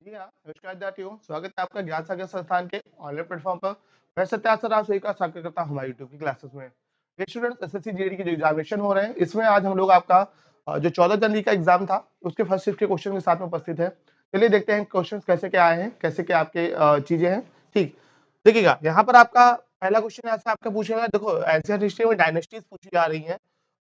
जी हाँ, नमस्कार विद्यार्थियों, स्वागत है आपका ज्ञान सागर संस्थान के ऑनलाइन प्लेटफॉर्म पर। मैं सत्यासर आप सभी का स्वागत करता हूँ हमारे यूट्यूब की क्लासेस में। ये स्टूडेंट्स एसएससी जीडी के जो एग्जामिनेशन हो रहे हैं, इसमें आज हम लोग आपका जो 14 जनवरी का एग्जाम था, उसके फर्स्ट शिफ्ट के क्वेश्चन के साथ में उपस्थित है। चलिए देखते हैं क्वेश्चन कैसे क्या आए हैं, कैसे क्या आपके चीजें हैं। ठीक, देखिएगा यहाँ पर आपका पहला क्वेश्चन ऐसा आपका पूछेगा। देखो, एशियन हिस्ट्री में डायनेस्टीज पूछी जा रही है।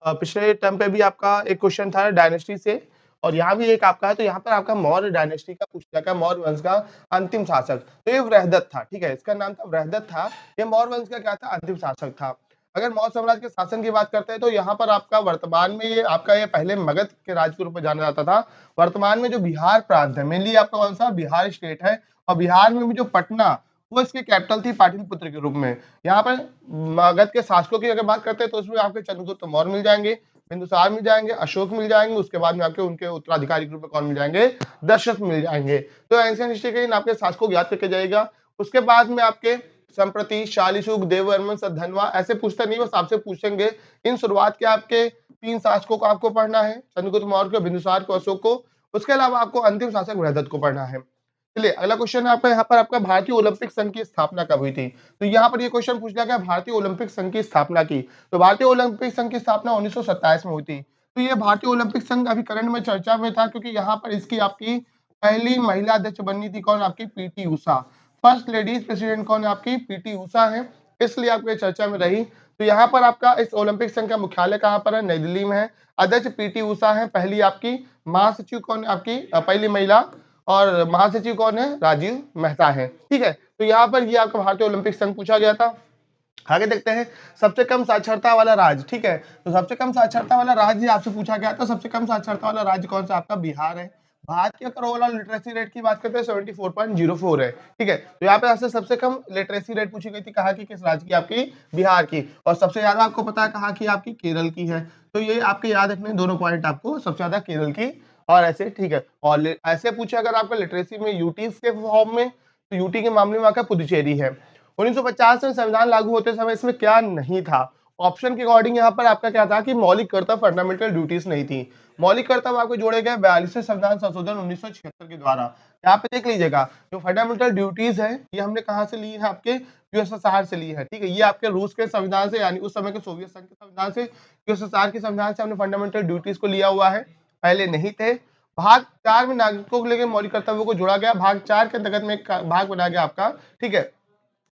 पिछले टर्म पे भी आपका एक क्वेश्चन था डायनेस्टी से, और यहाँ भी एक आपका है। तो यहाँ पर आपका मौर्य डायनेस्टी का पूछ लिया, मौर्य वंश का अंतिम शासक। तो ये वृहदत्त था, ठीक है, इसका नाम था वृहदत्त था। ये मौर्य वंश का क्या था, अंतिम शासक था। अगर मौर्य साम्राज्य के शासन की बात करते हैं तो यहाँ पर आपका वर्तमान में ये आपका ये पहले मगध के राज्य के रूप में जाना जाता था। वर्तमान में जो बिहार प्रांत है, मेनली आपका कौन सा बिहार स्टेट है, और बिहार में भी जो पटना, वो इसकी कैपिटल थी पाटलिपुत्र के रूप में। यहाँ पर मगध के शासकों की अगर बात करते हैं तो उसमें आपके चंद्रगुप्त मौर्य मिल जाएंगे, बिंदुसार मिल जाएंगे, अशोक मिल जाएंगे, उसके बाद में आपके उनके उत्तराधिकारी के रूप में कौन मिल जाएंगे, दशरथ मिल जाएंगे। तो एंशियंट हिस्ट्री के इन आपके शासकों को याद करके जाएगा। उसके बाद में आपके संप्रति, शालीशुक, देववर्मन, सद्धनवा ऐसे पूछते नहीं, बस आपसे पूछेंगे इन शुरुआत के आपके 3 शासकों को आपको पढ़ना है, चंद्रगुप्त मौर्य को, बिंदुसार को, अशोक को। उसके अलावा आपको अंतिम शासक वृहदत्त को पढ़ना है। चलिए अगला क्वेश्चन है आपका, यहाँ पर आपका भारतीय ओलंपिक संघ की स्थापना कब हुई थी। तो यहाँ पर ये क्वेश्चन पूछ लिया गया भारतीय ओलंपिक संघ की स्थापना की। तो भारतीय ओलंपिक संघ की स्थापना 1927 में हुई थी। तो ये भारतीय ओलंपिक संघ अभी करंट में चर्चा में था, क्योंकि यहाँ पर इसकी आपकी पहली महिला अध्यक्ष बननी थी कौन, आपकी PT Usha. First ladies president कौन है, आपकी पीटी उषा है, इसलिए आपकी चर्चा में रही। तो यहाँ पर आपका इस ओलंपिक संघ का मुख्यालय कहाँ पर है, नई दिल्ली में है। अध्यक्ष पीटी उषा है, पहली आपकी महासचिव कौन है, आपकी पहली महिला, और महासचिव कौन है, राजीव मेहता है। ठीक है, तो यहाँ पर ये आपका भारतीय ओलंपिक संघ पूछा गया था। आगे देखते हैं, सबसे कम साक्षरता वाला राज्य। ठीक है, तो सबसे कम साक्षरता वाला राज्य आपसे पूछा गया था। सबसे कम साक्षरता वाला राज्य कौन सा, आपका बिहार है। भारत के अगर ओवरऑल लिटरेसी रेट की बात करते हैं 74.04 है। ठीक है, तो यहाँ पे आपसे सबसे कम लिटरेसी रेट पूछी गई थी, कहाँ की, किस राज्य की, आपकी बिहार की। और सबसे ज्यादा आपको पता है कहाँ की, आपकी केरल की है। तो ये आपके याद रखने दोनों पॉइंट आपको, सबसे ज्यादा केरल की और ऐसे। ठीक है, और ऐसे पूछे अगर आपका लिटरेसी में यूटी के फॉर्म में, तो यूटी के मामले में आपका पुदुचेरी है। 1950 में संविधान लागू होते समय इसमें क्या नहीं था। ऑप्शन के अकॉर्डिंग यहाँ पर आपका क्या था कि मौलिक कर्तव्य, फंडामेंटल ड्यूटीज नहीं थी। मौलिक कर्तव्य आपको जोड़े गए 42वें संविधान संशोधन 1976 के द्वारा। यहाँ पे देख लीजिएगा, जो फंडामेंटल ड्यूटीज है ये हमने कहाँ से ली है, आपके यूएसएसआर से ली है। ठीक है, ये आपके रूस के संविधान से, यानी उस समय के सोवियत संघ के संविधान से, यूएसएसआर के संविधान से हमने फंडामेंटल ड्यूटीज को लिया हुआ है, पहले नहीं थे। भाग 4 में नागरिकों को लेकर मौलिक कर्तव्यों को जोड़ा गया। भाग 4 के अंतर्गत में एक भाग बनाया गया आपका। ठीक है,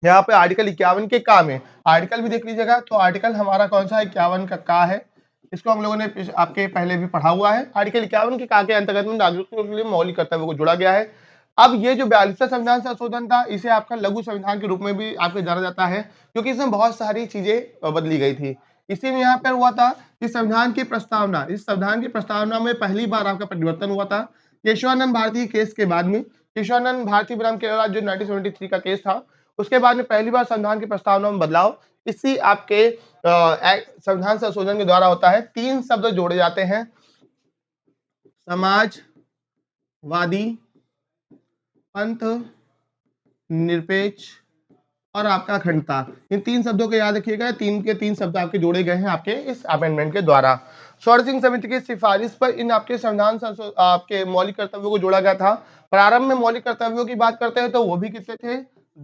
यहाँ पे आर्टिकल 51 के का में, आर्टिकल भी देख लीजिएगा। तो आर्टिकल हमारा कौन सा है, 51 का है। इसको हम लोगों ने आपके पहले भी पढ़ा हुआ है। आर्टिकल 51 के का के अंतर्गत में नागरिकों के लिए मौलिक कर्तव्यों को जोड़ा गया है। अब ये जो 42वां संविधान संशोधन था, इसे आपका लघु संविधान के रूप में भी आपको जाना जाता है, क्योंकि इसमें बहुत सारी चीजें बदली गई थी। इसी में यहाँ पर हुआ था कि संविधान की प्रस्तावना, इस संविधान की प्रस्तावना में पहली बार आपका परिवर्तन हुआ था केशवानंद भारती केस के बाद में। केशवानंद भारती बनाम केरला जो 1973 का केस था, उसके बाद में पहली बार संविधान की प्रस्तावना में बदलाव इसी आपके संविधान संशोधन के द्वारा होता है। 3 शब्द जोड़े जाते हैं, समाजवादी, पंथ निरपेक्ष और आपका अखंडता। इन 3 शब्दों को याद रखिएगा, 3 के 3 शब्द आपके जोड़े गए हैं आपके इस अमेंडमेंट के द्वारा। स्वर्ण सिंह समिति की सिफारिश पर इन आपके संविधान आपके मौलिक कर्तव्यों को जोड़ा गया था। प्रारंभ में मौलिक कर्तव्यों की बात करते हैं तो वो भी कितने थे,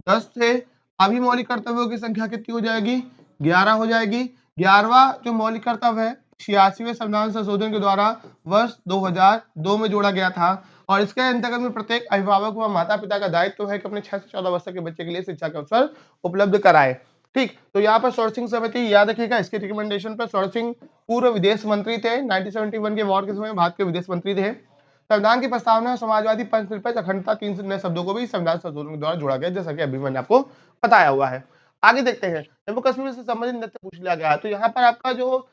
10 थे। अभी मौलिक कर्तव्यों की संख्या कितनी हो जाएगी, 11 हो जाएगी। 11वां जो मौलिक कर्तव्य है 86वें संविधान संशोधन के द्वारा वर्ष 2002 में जोड़ा गया था। और इसके अंतर्गत में प्रत्येक अभिभावक व माता पिता का दायित्व है कि अपने 6 से 14 वर्ष के बच्चे के लिए शिक्षा के अवसर उपलब्ध कराए। ठीक, तो यहाँ पर स्वर्ण सिंह समिति याद रखिएगा, इसके रिकमेंडेशन पर स्वर्ण सिंह पूर्व विदेश मंत्री थे। 1971 के वॉर के समय भारत के विदेश मंत्री थे। संविधान की प्रस्तावना में समाजवादी, पंथ निरपेक्ष, अखंडता 3 नए शब्दों को भी संविधान संशोधन के द्वारा जोड़ा गया, जैसा कि अभी मैंने आपको बताया हुआ है। आगे देखते हैं, जम्मू कश्मीर से संबंधित नृत्य पूछ लिया गया है। तो यहाँ पर आपका जो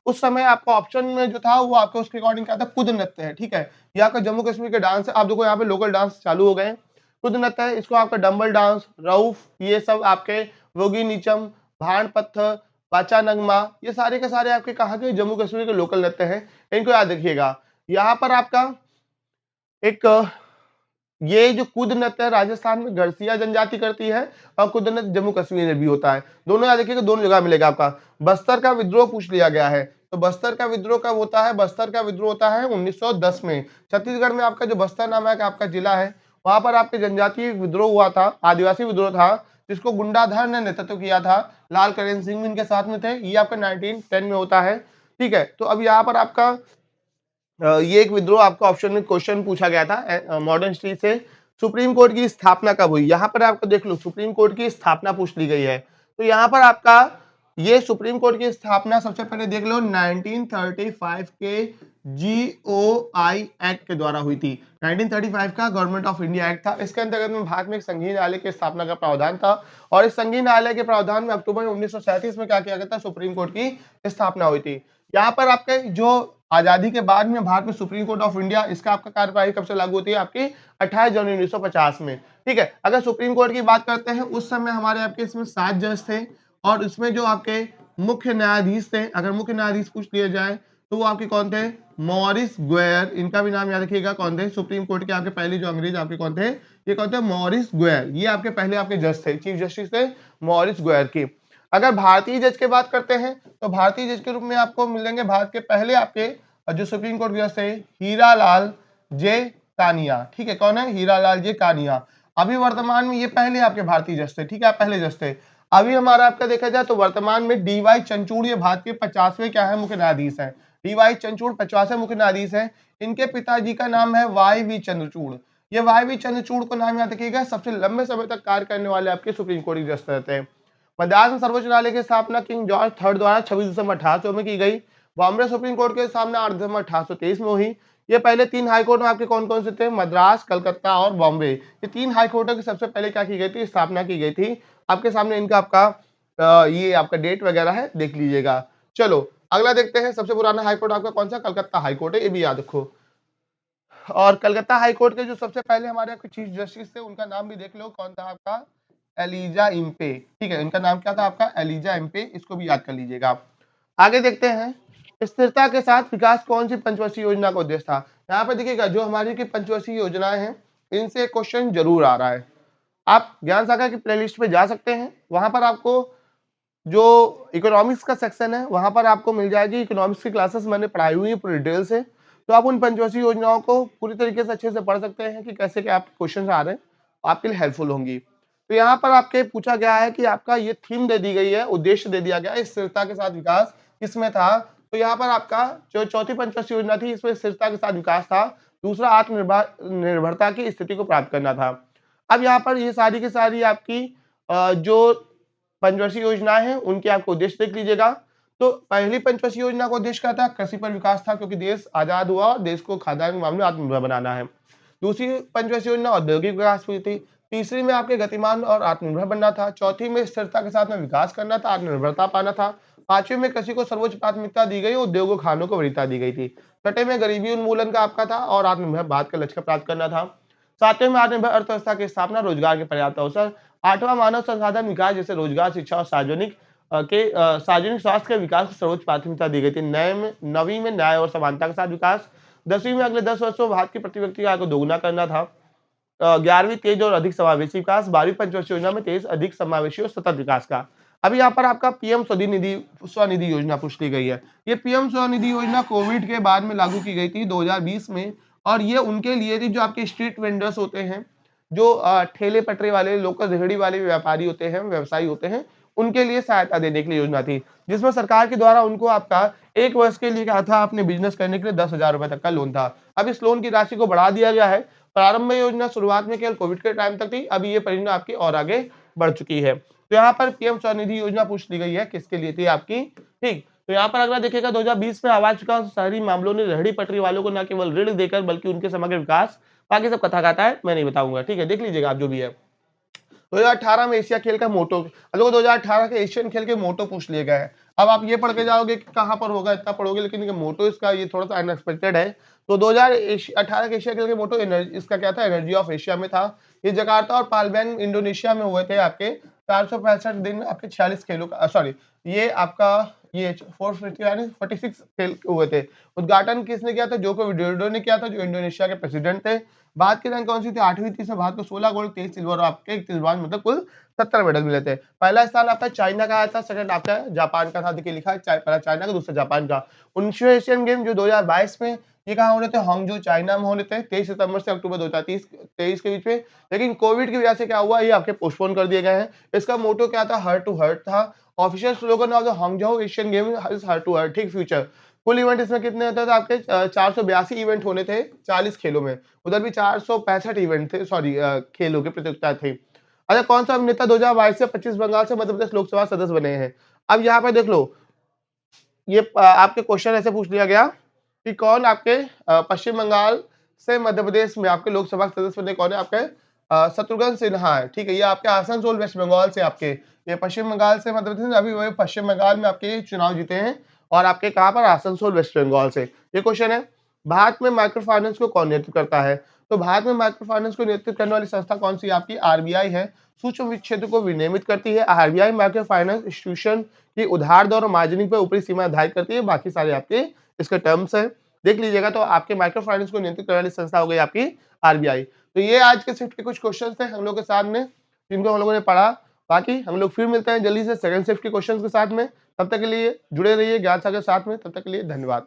उस समय आपका ऑप्शन में जो था वो आपका उसके अकॉर्डिंग क्या था, कुद नृत्य है। ठीक है, ये आपका जम्मू कश्मीर के डांस है। आप देखो यहाँ पे लोकल डांस चालू हो गए, कुद नृत्य है। इसको आपका डम्बल डांस, रऊफ, ये सब आपके वोगी नीचम, भांड पत्थर, बाचा नगमा, ये सारे के सारे आपके कहाँ के, जम्मू कश्मीर के लोकल नृत्य हैं। इनको याद रखिएगा। यहाँ पर आपका एक ये जो कुद नृत्य है राजस्थान में गढ़सिया जनजाति करती है, और कुद नृत्य जम्मू कश्मीर में भी होता है। दोनों याद रखिएगा, दोनों जगह मिलेगा आपका। बस्तर का विद्रोह पूछ लिया गया है। तो बस्तर का विद्रोह कब होता है, बस्तर का विद्रोह होता है 1910 में। छत्तीसगढ़ में आपका जो बस्तर नामक आपका जिला है वहां पर आपके जनजातीय विद्रोह हुआ था, आदिवासी विद्रोह था, जिसको गुंडाधर ने नेतृत्व किया था। लाल करण सिंह भी इनके साथ में थे। ये आपका 1910 में होता है। ठीक है, तो अब यहाँ पर आपका ये एक विद्रोह आपका ऑप्शन में क्वेश्चन पूछा गया था मॉडर्न हिस्ट्री से। सुप्रीम कोर्ट की स्थापना कब हुई? यहाँ पर आपको देख लो, सुप्रीम कोर्ट की स्थापना पूछ ली गई है। तो यहाँ पर आपका ये सुप्रीम कोर्ट की स्थापना सबसे पहले देख लो 1935 के GOI एक्ट के द्वारा हुई थी। 1935 का गवर्नमेंट ऑफ इंडिया एक्ट था। इसके अंतर्गत में भारत में एक संघीय न्यायालय की स्थापना का प्रावधान था और इस संघीय न्यायालय के प्रावधान में अक्टूबर 1937 में क्या किया गया था? सुप्रीम कोर्ट की स्थापना हुई थी। यहाँ पर आपके जो आजादी के बाद में भारत में सुप्रीम कोर्ट ऑफ इंडिया, इसका आपका कार्यवाही कब से लागू होती है? आपकी 28 जनवरी 1950 में। ठीक है, अगर सुप्रीम कोर्ट की बात करते हैं, उस समय हमारे आपके इसमें 7 जज थे और इसमें जो आपके मुख्य न्यायाधीश थे, अगर मुख्य न्यायाधीश पूछ लिया जाए तो वो आपके कौन थे? मॉरिस ग्वेयर। इनका भी नाम याद रखिएगा, कौन थे? सुप्रीम कोर्ट के आपके पहले जो अंग्रेज आपके कौन थे? ये कौन थे? मॉरिस ग्वेयर। ये आपके पहले आपके जज थे, चीफ जस्टिस थे मॉरिस ग्वेयर की। अगर भारतीय जज की बात करते हैं तो भारतीय जज के रूप में आपको मिलेंगे भारत के पहले आपके जो सुप्रीम कोर्ट जज थे, हीरालाल जे कानिया। ठीक है, कौन है? हीरालाल जे कानिया। अभी वर्तमान में ये पहले आपके भारतीय जज थे। ठीक है, पहले जज थे। अभी हमारा आपका देखा जाए तो वर्तमान में DY चंचूड़ ये भारत के 50वें क्या है? मुख्य न्यायाधीश है। DY चंचूड़ 50वें मुख्य न्यायाधीश है। इनके पिताजी का नाम है YV चंद्रचूड़। ये YV चंद्रचूड़ को नाम याद रखिएगा, सबसे लंबे समय तक कार्य करने वाले आपके सुप्रीम कोर्ट के जज रहते हैं। मद्रास में सर्वोच्च न्यायालय की स्थापना किंग जॉर्ज थर्ड द्वारा 26 दिसंबर 1800 में की गई। बॉम्बे सुप्रीम कोर्ट के सामने 8 दिसंबर 1823 में हुई। ये पहले 3 हाई कोर्ट में आपके कौन कौन से थे? मद्रास, कलकत्ता और बॉम्बे। ये 3 हाई कोर्टों की सबसे पहले क्या की गई थी? स्थापना की गई थी। आपके सामने इनका आपका ये आपका डेट वगैरह है, देख लीजिएगा। चलो अगला देखते हैं। सबसे पुराना हाई कोर्ट आपका कौन सा? कलकत्ता हाई कोर्ट है, ये भी याद रखो। और कलकत्ता हाई कोर्ट के जो सबसे पहले हमारे आपके चीफ जस्टिस थे, उनका नाम भी देख लो, कौन था आपका? Elijah Impey. ठीक है, इनका नाम क्या था आपका? Elijah Impey. इसको भी याद कर लीजिएगा आप। आगे देखते हैं, स्थिरता के साथ विकास कौन सी पंचवर्षीय योजना का उद्देश्य था? यहाँ पे देखिएगा, जो हमारी की पंचवर्षीय योजनाएं हैं, इनसे क्वेश्चन जरूर आ रहा है। आप ज्ञान सागर की प्लेलिस्ट पे जा सकते हैं, वहां पर आपको जो इकोनॉमिक्स का सेक्शन है, वहां पर आपको मिल जाएगी। इकोनॉमिक्स की क्लासेस मैंने पढ़ाई हुई है पूरी डिटेल से, तो आप उन पंचवर्षीय योजनाओं को पूरी तरीके से अच्छे से पढ़ सकते हैं कि कैसे क्या आपके क्वेश्चन आ रहे हैं, आपके लिए हेल्पफुल होंगी। तो यहाँ पर आपके पूछा गया है कि आपका ये थीम दे दी गई है, उद्देश्य दे दिया गया है, स्थिरता के साथ विकास किसमें था? तो यहाँ पर आपका जो चौथी पंचवर्षीय योजना थी, इसमें स्थिरता के साथ विकास था। दूसरा निर्भरता की स्थिति को प्राप्त करना था। अब यहाँ पर ये सारी की सारी आपकी जो पंचवर्षीय योजनाएं हैं, उनके आपको उद्देश्य देख लीजिएगा। तो पहली पंचवर्षीय योजना का उद्देश्य क्या था? कृषि पर विकास था, क्योंकि देश आजाद हुआ और देश को खाद्यान्न के मामले में आत्मनिर्भर बनाना है। दूसरी पंचवर्षीय योजना औद्योगिक विकास हुई थी। तीसरी में आपके गतिमान और आत्मनिर्भर बनना था। चौथी में स्थिरता के साथ में विकास करना था, आत्मनिर्भरता पाना था। पांचवी में कृषि को सर्वोच्च प्राथमिकता दी गई और उद्योगों खानों को वरीयता दी गई थी। छठे में गरीबी उन्मूलन का आपका था और आत्मनिर्भर भारत का लक्ष्य प्राप्त करना था। सातवें में आत्मनिर्भर अर्थव्यवस्था की स्थापना, रोजगार के पर्याप्त अवसर। आठवां मानव संसाधन विकास, जैसे रोजगार, शिक्षा और सार्वजनिक स्वास्थ्य के विकास को सर्वोच्च प्राथमिकता दी गई थी। नवीं में न्याय और समानता के साथ विकास। 10वीं में अगले 10 वर्षों में भारत की प्रति व्यक्ति आय को दोगुना करना था। 11वीं तेज और अधिक समावेशी विकास। 12वीं पंचवर्षीय योजना में तेज, अधिक समावेशी और सतत विकास का। अभी यहाँ पर आपका पीएम स्वनिधि योजना पूछ ली गई है। ये पीएम स्वनिधि योजना कोविड के बाद में लागू की गई थी 2020 में, और ये उनके लिए थी जो आपके स्ट्रीट वेंडर्स होते हैं, जो ठेले पटरी वाले, लोकल रेहड़ी वाले व्यापारी होते हैं, व्यवसायी होते हैं, उनके लिए सहायता देने के लिए योजना थी, जिसमें सरकार के द्वारा उनको आपका 1 वर्ष के लिए क्या था? अपने बिजनेस करने के लिए 10,000 रुपए तक का लोन था। अब इस लोन की राशि को बढ़ा दिया गया है। प्रारंभ में योजना शुरुआत में केवल कोविड के टाइम तक थी, अभी ये परियोजना आपकी और आगे बढ़ चुकी है। तो यहाँ पर पीएम स्वनिधि योजना पूछ ली गई है, किसके लिए थी आपकी? ठीक, तो यहाँ पर अगला देखिएगा, 2020 में आवास विकास शहरी मामलों ने रेहड़ी पटरी वालों को न केवल ऋण देकर बल्कि उनके समग्र विकास, बाकी सब कथा कहता है, मैं नहीं बताऊंगा। ठीक है, देख लीजिएगा आप जो भी है। 2018 में एशिया खेल का मोटो, लोग 2018 के एशियन खेल के मोटो पूछ लिए गए हैं। अब आप ये पढ़ के जाओगे कि कहाँ पर होगा, इतना पढ़ोगे, लेकिन ये मोटो इसका ये थोड़ा सा अनएक्सपेक्टेड है। तो 2018 के एशिया खेल के मोटो इसका क्या था? एनर्जी ऑफ एशिया में था। ये जकार्ता और पाल्मेन इंडोनेशिया में हुए थे। आपके 465 दिन में आपके 46 खेलों का, सॉरी, ये आपका ये 446 खेल हुए थे। उद्घाटन किसने किया था? जोको विडोडो ने किया था, जो इंडोनेशिया के प्रेसिडेंट थे। भारत की रैंक कौन सी थी? 8वीं थी। इसमें भारत को 16 गोल्ड, 23 सिल्वर और आपके 31 ब्रॉन्ज, मतलब कुल 70 मेडल मिले थे। पहला स्थान आपका चाइना का आया था, सेकंड आपका जापान का था। देखिए लिखा है पहला चाइना का, दूसरा जापान का। 19वें एशियन गेम जो 2022 में ये कहाँ हो रहे थे? हांगझो चाइना में हो रहे थे 23 सितंबर से अक्टूबर 2023 के बीच में। लेकिन कोविड की वजह से क्या हुआ, ये आपके पोस्टपोन कर दिए गए हैं। इसका मोटो क्या था? हर्ट टू हर्ट था। Official slogan of the Hangzhou Asian game is heart to heart, ठीक फ्यूचर। कुल इवेंट इसमें कितने होते थे आपके? 482 इवेंट होने थे 40 खेलों में। उधर भी 465 इवेंट थे, सॉरी खेलों की प्रतियोगिता थी। अच्छा, कौन सा अभिनेता 2022 से 25 बंगाल से मध्य प्रदेश लोकसभा सदस्य बने हैं? अब यहाँ पे देख लो, ये आपके क्वेश्चन ऐसे पूछ लिया गया कि कौन आपके पश्चिम बंगाल से मध्य प्रदेश में आपके लोकसभा सदस्य बने, कौन है आपके? शत्रुघ्न सिन्हा है, ठीक है। ये आपके आसनसोल वेस्ट बंगाल से आपके, ये पश्चिम बंगाल से मध्य प्रदेश, अभी वो पश्चिम बंगाल में आपके चुनाव जीते हैं और आपके कहाँ पर? आसनसोल वेस्ट बंगाल से। ये क्वेश्चन है। भारत में माइक्रो फाइनेंस को कौन नेतृत्व करता है? तो भारत में माइक्रो फाइनेंस को नेतृत्व करने वाली संस्था कौन सी? आपकी आरबीआई है। सूक्ष्म वित्त क्षेत्र को विनियमित करती है। आरबीआई माइक्रो फाइनेंस इंस्टीट्यूशन की उधार दर और मार्जिनिंग पर ऊपरी सीमा निर्धारित करती है। बाकी सारे आपके इसके टर्म्स है, देख लीजिएगा। तो आपके माइक्रो फाइनेंस को नियंत्रित करने वाली संस्था हो गई आपकी आरबीआई। तो ये आज के शिफ्ट के कुछ क्वेश्चन थे हम लोग के साथ में, जिनको हम लोगों ने पढ़ा। बाकी हम लोग फिर मिलते हैं जल्दी से सेकंड शिफ्ट के क्वेश्चन के साथ में। तब तक के लिए जुड़े रहिए ज्ञान सागर साथ में। तब तक के लिए धन्यवाद।